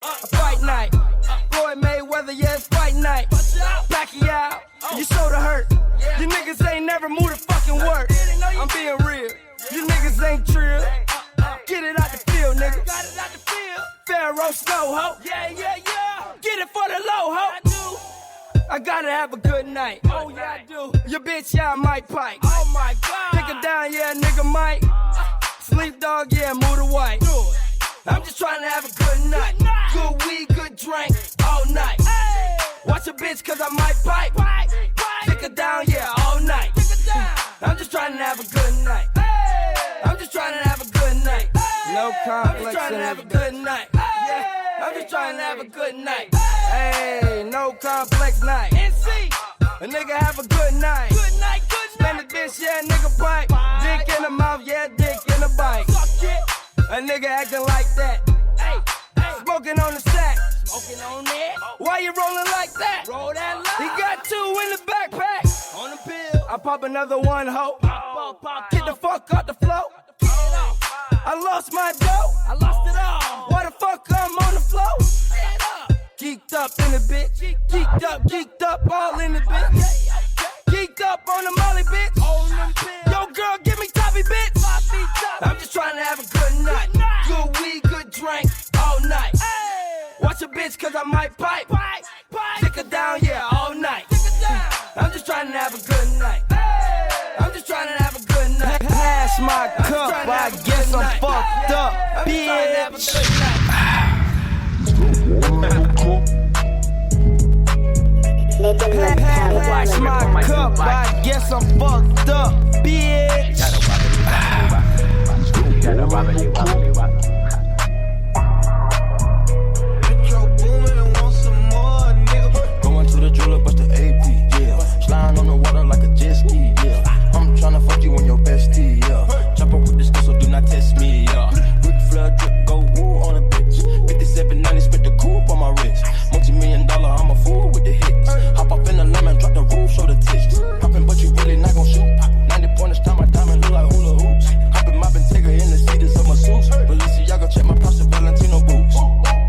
A fight night. Floyd Mayweather, yeah, it's fight night. Pacquiao, you show the hurt. You niggas ain't never moved a fucking word. I'm being real. You niggas ain't trill. Get it out the field, nigga. Got it out the field. Pharaoh Snow, ho. Yeah. Get it for the low, ho. I do. I gotta have a good night. Oh, yeah, I do. Your bitch, yeah, I might pipe. Oh, my God. Pick her down, yeah, nigga might. Sleep dog, yeah, move the white. I'm just trying to have a good night. Good weed, good drink, all night. Watch a bitch, cause I might pipe. Pick her down, yeah, all night. I'm just trying to have a good night. I'm just trying to have a good night. No complex. I'm just trying to have a good night. Yeah, I'm just trying to have a good night. Hey, no complex night. NC, a nigga have a good night. Good night, good night. Spend a bitch, yeah, nigga pipe. Dick in the mouth, yeah, dick in the bite. A nigga acting like that. Hey, smoking on the sack. Smoking on that. Why you rolling like that? Roll that loud. He got 2 in the backpack. On the pill. I pop another one, ho. Get the fuck out the flow. I lost my dough. I lost it all. Why the fuck I'm on the flow? Geeked up in the bitch. Geeked up, all in the bitch. Geeked up on the molly, bitch. Yo, girl, give me toppy, bitch. I'm just trying to have a good night. Good weed, good drink, all night. Watch a bitch, cause I might pipe. Take her down, yeah, all night. I'm just trying to have a good night. I'm just trying to have a good night. Pass my cup, I guess I'm fucked up, bitch. Pass my cup, I guess I'm fucked up, bitch. Going to the jeweler, bust the AP, yeah. Sliding on the water like a jet ski, yeah. I'm tryna fuck you and your bestie, yeah. Chop up with this girl, so do not test me, yeah. Rick Flood drip, go woo on a bitch. 5790, spit the coupe on my wrist. Multi-million-dollar, I'm a fool with the hits. Hop up in the lemon, drop the roof, show the tits. Poppin', but you really not gon' shoot. 90 pointers, time my diamond look like hula hoops. Hoppin', moppin', take her in the seats of my suits. Balenciaga, check my Prada Valentino boots.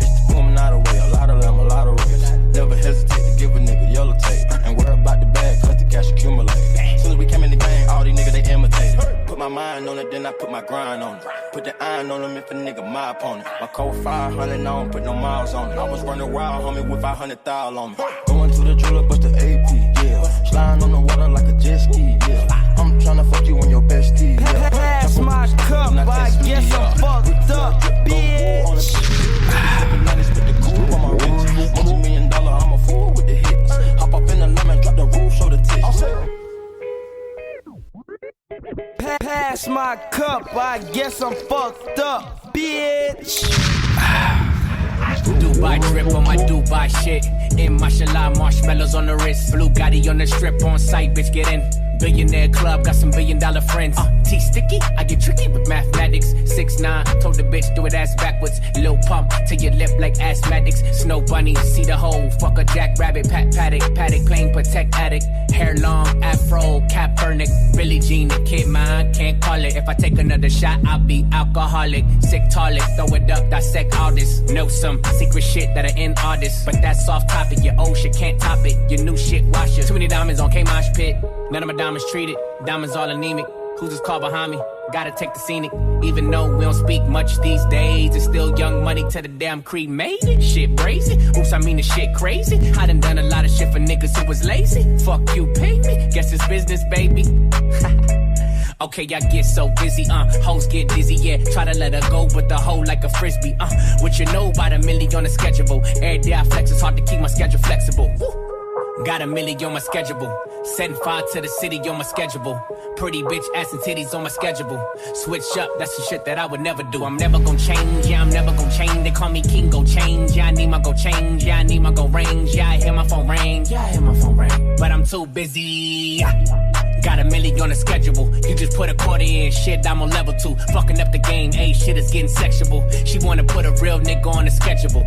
It's the woman out of way, a lot of them, a lot of race. Never hesitate to give a nigga yellow tape. And worry about the bag, cause the cash accumulate. Soon as we came in the game, all these niggas, they imitated. Put my mind on it, then I put my grind on it. Put the iron on them if a nigga my opponent. My code 500, I don't put no miles on it. I was running wild, homie, with 500,000 on me. Going to the jeweler, bust the AP, yeah. Sliding on the water like a jet ski, yeah. I'm tryna fuck you and your bestie, yeah. Pass my cup, I guess I'm fucked up, bitch. Spit the coupe on my wrist. Multi-million-dollar, I'm a fool with the hits. Hop up in the lemon, drop the roof, show the tits. Pass my cup, I guess I'm fucked up, bitch. Dubai drip on my Dubai shit. In mashallah, marshmallows on the wrist. Blue Gotti on the strip on site, bitch, get in. Billionaire club, got some $1 billion friends. T-sticky, I get tricky with mathematics. 6'9", told the bitch do it ass backwards. Lil pump to your lip like asthmatics. Snow bunny, see the hole. Fuck a jackrabbit, paddock, plain protect addict. Hair long, afro, Kaepernick. Billie Jean, the kid mine, can't call it. If I take another shot, I'll be alcoholic. Sick toilet, throw it up, dissect all this. Know some secret shit that are in artists. But that's off topic, your old shit can't top it. Your new shit, wash it. Too many diamonds on K-Mosh pit. None of my diamonds treated, diamonds all anemic. Who's this car behind me? Gotta take the scenic. Even though we don't speak much these days, it's still young money to the damn cremated. Shit brazy, oops, I mean the shit crazy. I done a lot of shit for niggas who was lazy. Fuck you, pay me, guess it's business, baby. Okay, I get so busy, hoes get dizzy, yeah. Try to let her go, but the hoe like a frisbee, What you know about a million on the schedule. Every day I flex, it's hard to keep my schedule flexible. Got $1 million on my schedule. Setting fire to the city on my schedule. Pretty bitch ass and titties on my schedule. Switch up, that's the shit that I would never do. I'm never gonna change, yeah, I'm never gonna change. They call me king, go change, yeah, I need my go change. Yeah, I need my go range, yeah, I hear my phone ring. Yeah, I hear my phone ring. But I'm too busy. Got $1 million on the schedule. You just put a quarter in, shit, I'm on level 2. Fucking up the game, ayy, shit is getting sexual. She wanna put a real nigga on the schedule.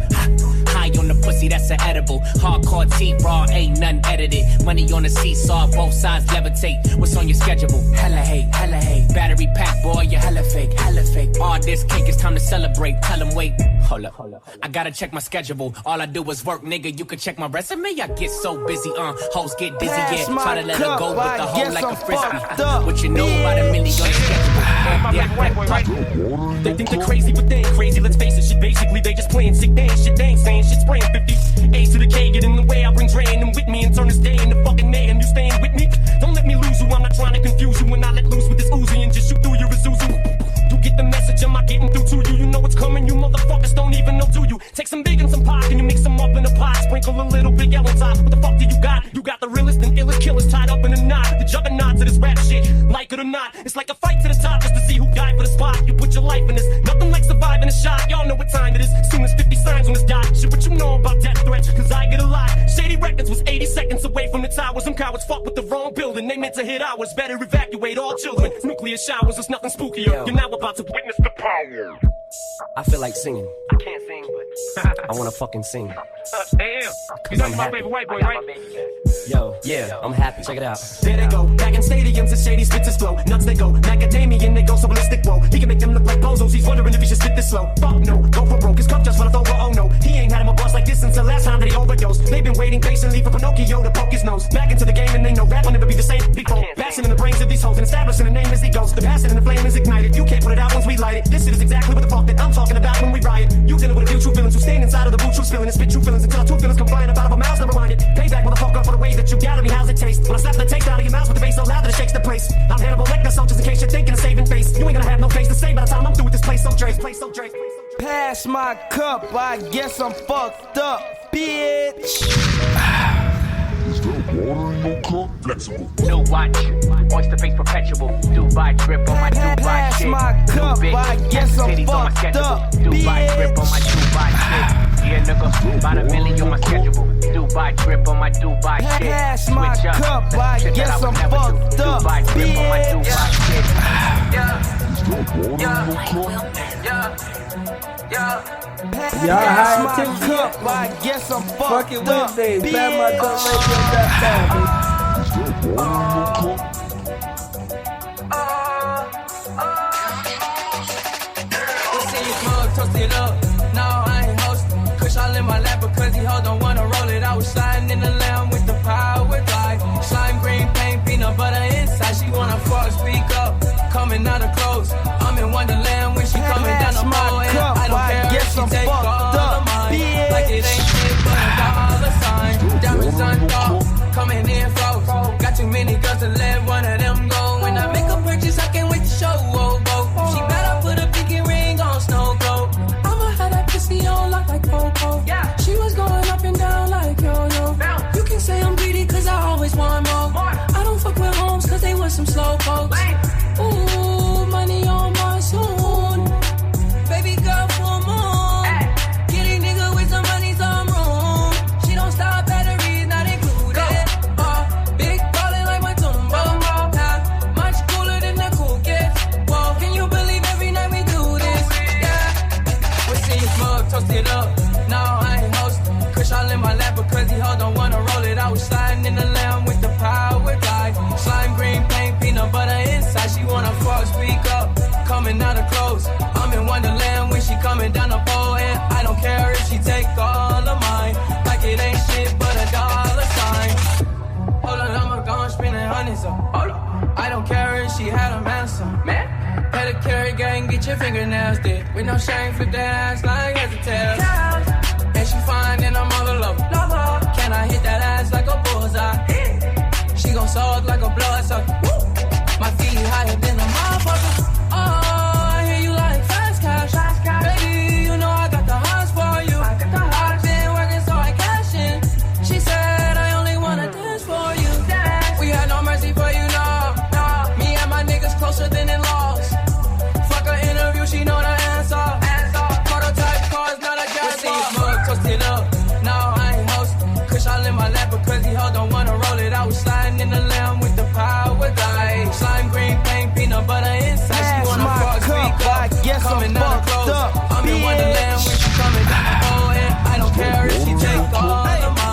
High on the pussy, that's an edible. level. Hardcore teeth raw, ain't nothing edited. Money on the seesaw, both sides levitate. What's on your schedule? Hella hate, hella hate. Battery pack, boy, you hella fake, hella fake. All this cake, it's time to celebrate. Tell them wait, hold up. I gotta check my schedule. All I do is work, nigga. You can check my resume. I get so busy, hoes get dizzy, yeah. Try to let her go with the hoe like a frisbee. What you know about a million on the schedule? They think they're crazy, but they ain't crazy. Let's face it, shit. Basically, they just playing sick. They ain't shit. They ain't saying shit. Spraying 50 A's to the K. Get in the way. I bring Dre and them with me and turn this day into fucking mayhem. You staying with me? Don't let me lose you. I'm not trying to confuse you. When I let loose with this Uzi and just shoot through your Isuzu. You get the message, am I getting through to you? You know what's coming, you motherfuckers don't even know, do you? Take some big and some pop, and you mix them up in a pot. Sprinkle a little Big L on top. What the fuck do you got? You got the realest and illest killers tied up in a knot. The juggernauts of this rap shit, like it or not. It's like a fight to the top just to see who died for the spot. You put your life in this, nothing like surviving a shot. Y'all know what time it is, soon as 50 signs on this dot. Shit, what you know about death threats, cause I get a lot. Shady Records was 80 seconds away from the towers. Some cowards fuck with the wrong building. They meant to hit ours, better evacuate all children. Nuclear showers, there's nothing spookier. You're now about to witness the power. I feel like singing. I can't sing, but I wanna fucking sing. damn. He's like my favorite white boy, right? Yo, yeah, I'm happy. Check it out. There they go, back in stadiums and shady spits his flow. Nuts they go, macadamian they go so ballistic, whoa. He can make them look like bozos, he's wondering if he should spit this slow. Fuck no, go for broke, his cup just runneth over, oh no. He ain't had him a boss like this since the last time that he overdosed. They've been waiting patiently for Pinocchio to poke his nose. Back into the game and they know rap will never be the same before. Bashing in the brains of these hoes and establishing a name as he goes. The passion and the flame is ignited, you can't put it out once we light it. This shit is exactly what the fuck that I'm talking about when we riot. You dealing with a few true villains who stand inside of the boot, true spilling and spit true feelings until our two feelings come flying up out of our mouths, never mind it. Payback motherfucker for the way that you gotta be, how's it taste? When I slap the taste out of your mouth with the bass so loud that it shakes the place. I'm Hannibal Lecter, so just in case you're thinking of saving face, you ain't gonna have no face to say by the time I'm through with this place so Drake. Pass my cup, I guess I'm fucked up, bitch. Is there water in your cup? Flexible. New watch, oyster face perpetual. Dubai drip on my Dubai Pass shit. my cup, New bitch, I guess I'm titties on my fucked schedule. up, Dubai drip on my Dubai shit. Yeah, nigga, about a million on my schedule. Dubai drip on my Dubai shit. Pass my Switch up, cup, I shit that guess would I'm never do. fucked up, Dubai drip on my bitch. Dubai shit. Is there water in your cup? Y'all Pass high my attention? cup, I guess I'm fucked Fucking up, Wednesdays, Bam My Cup bitch. Radio.com, Is there water in your cup? Toast it up. No, I ain't hosting. Kush all in my lap because he hold don't wanna roll it. I was sliding in the lamb with the power glide. Slime green paint, peanut butter inside. She wanna fuck, speak up. Coming out of clothes. I'm in Wonderland when she coming down the hall. And I don't care if she take all of mine. Like it ain't shit but a dollar sign. Diamonds unthought, coming in froze. Got too many girls to let one of them go. When I make a purchase, I can't wait to show. She better put a pinky ring on snow globe. I'ma have that pussy on lock like Coco. Yeah. She was going up and down like yo-yo. You can say I'm greedy cause I always want more. I don't fuck with homes cause they was some slow folks. Ooh, money on my soon. Baby girl, full moon. Get a nigga with some money, some room. She don't stop, batteries not included. Big ballin' like my Tumbo. Much cooler than the cool kids. Whoa, can you believe every night we do this? Yeah. We see you smug, toast it up. No, I ain't hosting. Kush all in my lap because he hold don't wanna roll it. I was sliding in the lamb with the power glide. Slime green paint, peanut butter inside. She wanna fuck, speak up. Coming out of clothes. I'm in Wonderland when she coming down the pole. And I don't care if she take all of mine. Like it ain't shit but a dollar sign. Hold on, I'ma go and spending hundreds up. Hold on. I don't care if she had a manson. Man. Pedicure gang, get your fingernails did. With no shame, flip that ass like hesitate. And she fine and I'm all alone. Can I hit that ass like a bullseye? She gon' suck like a bloodsucker. My feet higher than a motherfucker. Oh, I hear you like fast cash. Baby, you know I got the hots for you. I've been working so I cash in. She said I only wanna dance for you. We had no mercy for you, no. Me and my niggas closer than in-laws. Fuck her interview, she know the answer. Prototype cars, not a gas bar. Toast it up. No, I ain't hosting. Kush all in my lap because he hold don't wanna roll it. I was sliding in the lamb with the power glide. Slime green paint, peanut butter inside. She wanna fuck, speak up. Coming out of clothes. I'm in Wonderland when she coming down the hole. And I don't care if she take all of mine.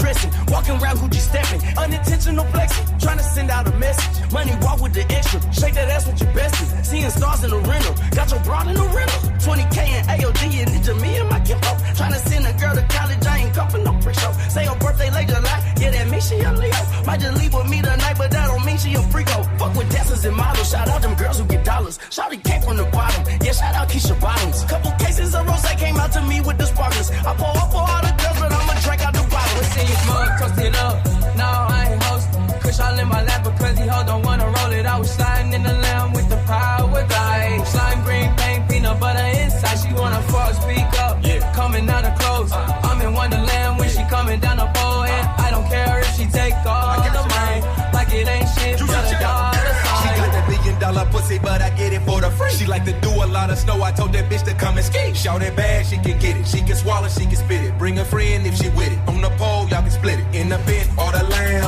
dressing. Walking around Gucci stepping, unintentional flexing. Trying to send out a message. Money walk with the extra. Shake that ass with your bestie. Seeing stars in the rental. Got your broad in the rental. 20K and AOD and Ninja, me and my Kimbo. Trying to send a girl to college, I ain't come for no free show. Say her birthday late July, yeah, that means she a Leo. Might just leave with me tonight, but that don't mean she a freako. Fuck with dancers and models, shout out them girls who get dollars. Shawty came from the bottom, yeah, shout out Keisha Bottoms. Couple cases of rose came out to me with the sparklers. I pour up for all the girls, but I'ma drink out the bottle. We see you mug, toast it up. No, I ain't hosting. Kush all in my lap because he hold don't wanna roll it. I was sliding in the lamb with the power glide. Slime green paint, peanut butter inside. She wanna fuck, speak up. Yeah. Coming out of clothes. I'm in Wonderland when she coming down the pole. And I don't care if she take all the mine. Like it ain't shit, but a dollar sign. She got that $1 billion pussy, but I get it for the free. She like to do a lot of snow. I told that bitch to come and ski. Shout it bad, she can get it. She can swallow, she can spit it. Bring a friend if she with it. On the pole, y'all can split it. In the bent or the lamb.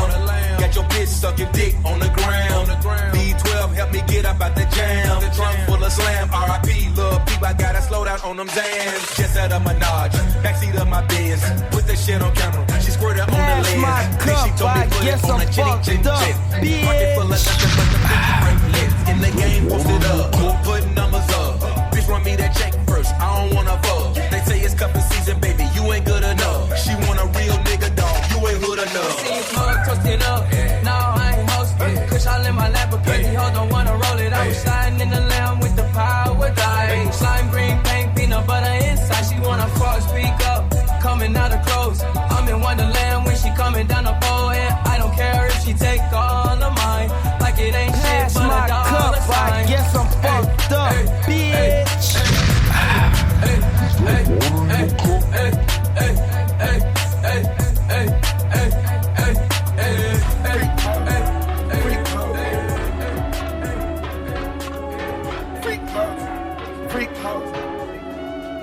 Got your bitch sucking dick on the ground. B12 help me get up out the jam. The trunk full of slam. R.I.P. Lil' Peep, I gotta slow down on them Zans. Just out of Minaj, backseat of my Benz. Put that shit on camera. She squirted on the lens. Then she told me put it on a chinny chin chin. Pocket full of nothing but the 50 bracelets. In the game, post it up. Putting numbers up. Bitch run me that check first. I don't wanna fuck. They say it's cuffing season, baby. You ain't good enough. She want a real nigga, dog. You ain't hood enough. See you mug, toast it up. No, I ain't hosting. Kush all in my lap because he hold don't wanna roll it. I was sliding in the lamb with the power glide. Slime green paint, peanut butter inside. She wanna fuck, speak up. Coming out of clothes. I'm in Wonderland when she coming down the pole. And I don't care if she take all of mine. Like it ain't shit, but a dollar sign. I guess I'm fucked up, bitch.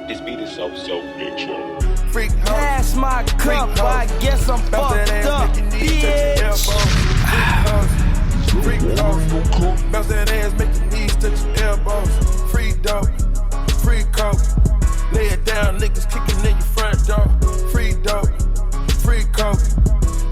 This beat is so bitch. Pass my cup, I guess I'm fucked up, bitch. Freak house, bounce that ass, make your knees touch your elbows. Free dope, free coke, lay it down, niggas kicking in your front door. Free dope, free coke,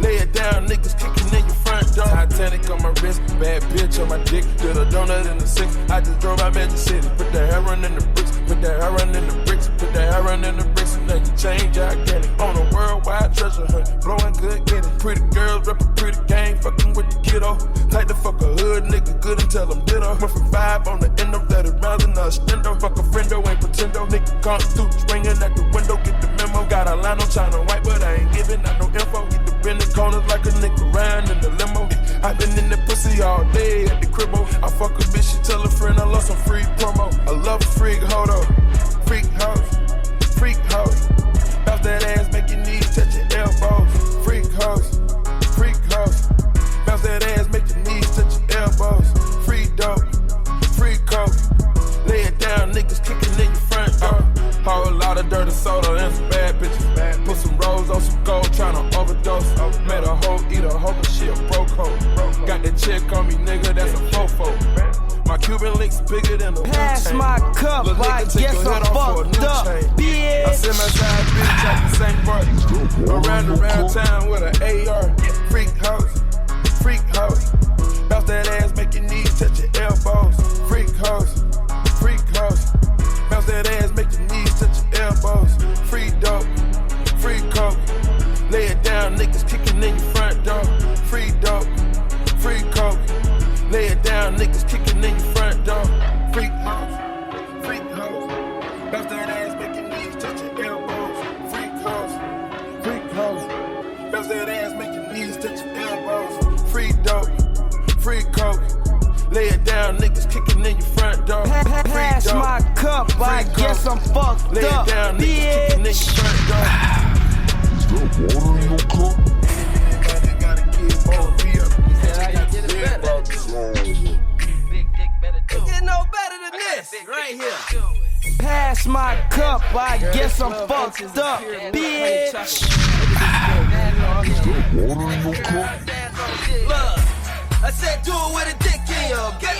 lay it down, niggas kicking in your front door. Titanic on my wrist, bad bitch on my dick, did a donut in the six. I just drove out Magic City, put the heroin in the bricks, put the heroin in the bricks, put the heroin in the bricks, and then you change gigantic on a worldwide treasure hunt, blowing good, get it. Pretty girls, rep a pretty gang, fucking with the kiddo. Tight to fuck a hood nigga, good and tell him ditto. Went from 5 on the end of that rounds in a stendo. Fuck a friendo, ain't pretendo. Nigga come through, swinging at the window, get the memo. Got a line on China white, but I ain't giving out no info. Get the bend the corners like a nigga round in the limo. I been in the pussy all day at the cribbo. I fuck a bitch, she tell a friend I love some free promo. I love a freak, hold up. Freak house, freak house. Bounce that ass, make your knees touch your elbows. Freak house, freak house. Bounce that ass, make your knees touch your elbows. Free dope, free coke. Lay it down, niggas kicking in your front door. Whole lot of dirty soda and some bad bitches. Put some rolls on some gold, tryna overdose. Made a hoe eat a hoe, but she a broke hoe. Got that chick on me, nigga, that's a fofo. My Cuban links bigger than a Pass my cup, I guess I'm fucked up, bitch. I send my side bitch at the same party. Around town with an AR. Freak house, freak house. Bounce that ass, make your knees touch your elbows. Freak house, freak house. Bounce that ass, make your knees touch your elbows. Free dope, free coke. Lay it down, niggas kicking in your front door. Free dope, free coke. Lay it down, niggas kicking in your front door. Freak house, freak house. Bounce that ass, make your knees touch your elbows. Freak house, freak house. Bounce that ass, make your knees touch your elbows. Free dope, free coke. Lay it down, niggas kicking in your front door. Pass my cup, I guess I'm fucked Lay up, it down, niggas kicking in your bitch. front door. Is there water in your cup? Anybody gotta get more beer. Get no better than this, right here. Pass my cup, I guess I'm fucked up, bitch. Is there water in your cup? Look, I said do it with a dick in you, okay?